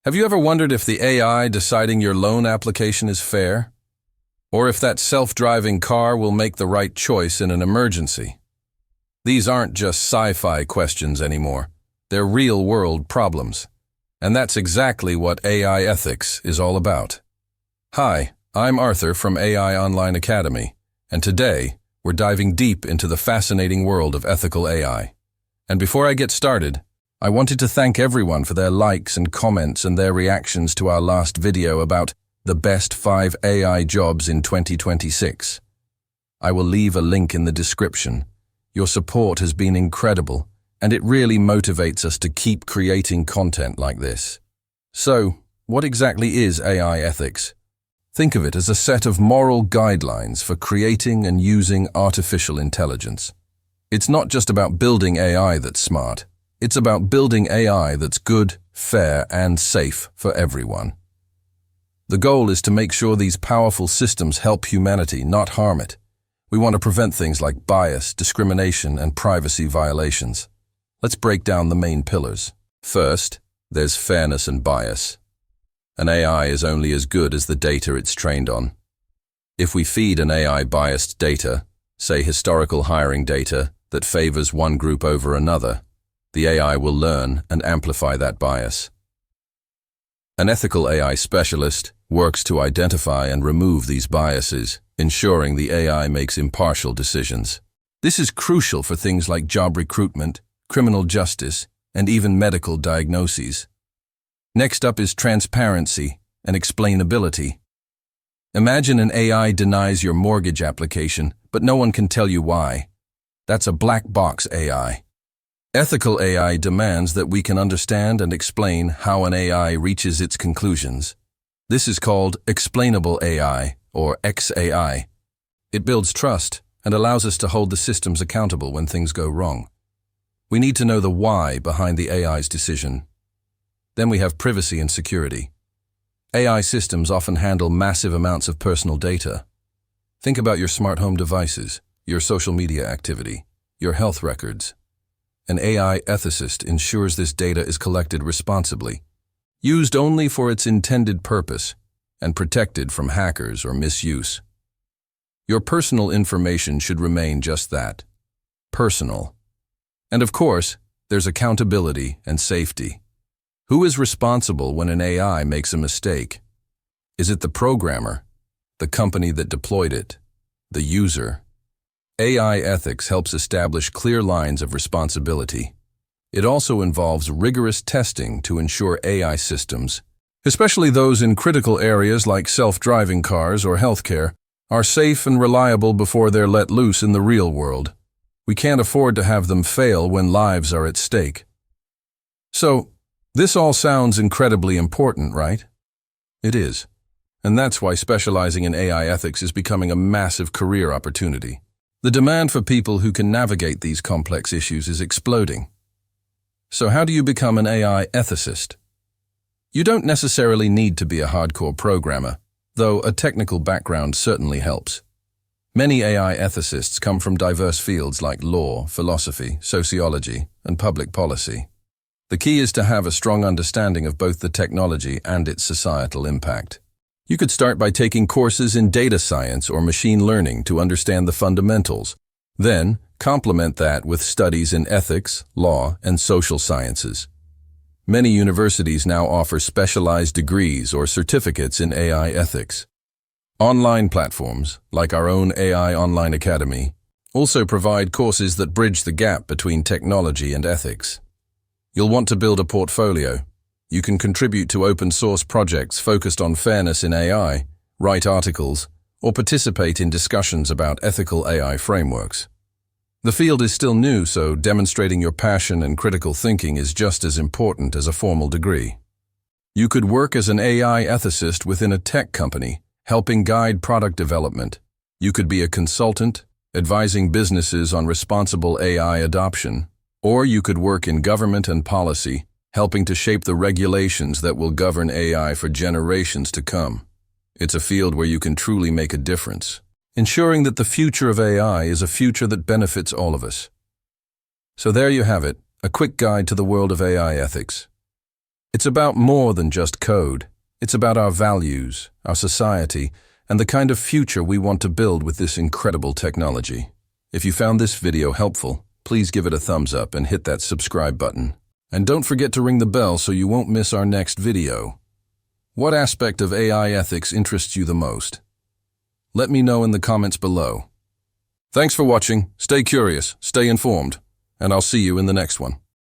Have you ever wondered if the AI deciding your loan application is fair? Or if that self-driving car will make the right choice in an emergency? These aren't just sci-fi questions anymore. They're real-world problems. And that's exactly what AI ethics is all about. Hi, I'm Arthur from AI Online Academy, and today we're diving deep into the fascinating world of ethical AI. And before I get started, I wanted to thank everyone for their likes and comments and their reactions to our last video about the best 5 AI jobs in 2026. I will leave a link in the description. Your support has been incredible, and it really motivates us to keep creating content like this. So, what exactly is AI ethics? Think of it as a set of moral guidelines for creating and using artificial intelligence. It's not just about building AI that's smart. It's about building AI that's good, fair, and safe for everyone. The goal is to make sure these powerful systems help humanity, not harm it. We want to prevent things like bias, discrimination, and privacy violations. Let's break down the main pillars. First, there's fairness and bias. An AI is only as good as the data it's trained on. If we feed an AI biased data, say historical hiring data, that favors one group over another, the AI will learn and amplify that bias. An ethical AI specialist works to identify and remove these biases, ensuring the AI makes impartial decisions. This is crucial for things like job recruitment, criminal justice, and even medical diagnoses. Next up is transparency and explainability. Imagine an AI denies your mortgage application, but no one can tell you why. That's a black box AI. Ethical AI demands that we can understand and explain how an AI reaches its conclusions. This is called explainable AI, or XAI. It builds trust and allows us to hold the systems accountable when things go wrong. We need to know the why behind the AI's decision. Then we have privacy and security. AI systems often handle massive amounts of personal data. Think about your smart home devices, your social media activity, your health records. An AI ethicist ensures this data is collected responsibly, used only for its intended purpose, and protected from hackers or misuse. Your personal information should remain just that, personal. And of course, there's accountability and safety. Who is responsible when an AI makes a mistake? Is it the programmer, the company that deployed it, the user? AI ethics helps establish clear lines of responsibility. It also involves rigorous testing to ensure AI systems, especially those in critical areas like self-driving cars or healthcare, are safe and reliable before they're let loose in the real world. We can't afford to have them fail when lives are at stake. So, this all sounds incredibly important, right? It is. And that's why specializing in AI ethics is becoming a massive career opportunity. The demand for people who can navigate these complex issues is exploding. So how do you become an AI ethicist? You don't necessarily need to be a hardcore programmer, though a technical background certainly helps. Many AI ethicists come from diverse fields like law, philosophy, sociology, and public policy. The key is to have a strong understanding of both the technology and its societal impact. You could start by taking courses in data science or machine learning to understand the fundamentals. Then, complement that with studies in ethics, law, and social sciences. Many universities now offer specialized degrees or certificates in AI ethics. Online platforms, like our own AI Online Academy, also provide courses that bridge the gap between technology and ethics. You'll want to build a portfolio. You can contribute to open-source projects focused on fairness in AI, write articles, or participate in discussions about ethical AI frameworks. The field is still new, so demonstrating your passion and critical thinking is just as important as a formal degree. You could work as an AI ethicist within a tech company, helping guide product development. You could be a consultant, advising businesses on responsible AI adoption, or you could work in government and policy, helping to shape the regulations that will govern AI for generations to come. It's a field where you can truly make a difference, ensuring that the future of AI is a future that benefits all of us. So there you have it, a quick guide to the world of AI ethics. It's about more than just code. It's about our values, our society, and the kind of future we want to build with this incredible technology. If you found this video helpful, please give it a thumbs up and hit that subscribe button. And don't forget to ring the bell so you won't miss our next video. What aspect of AI ethics interests you the most? Let me know in the comments below. Thanks for watching, stay curious, stay informed, and I'll see you in the next one.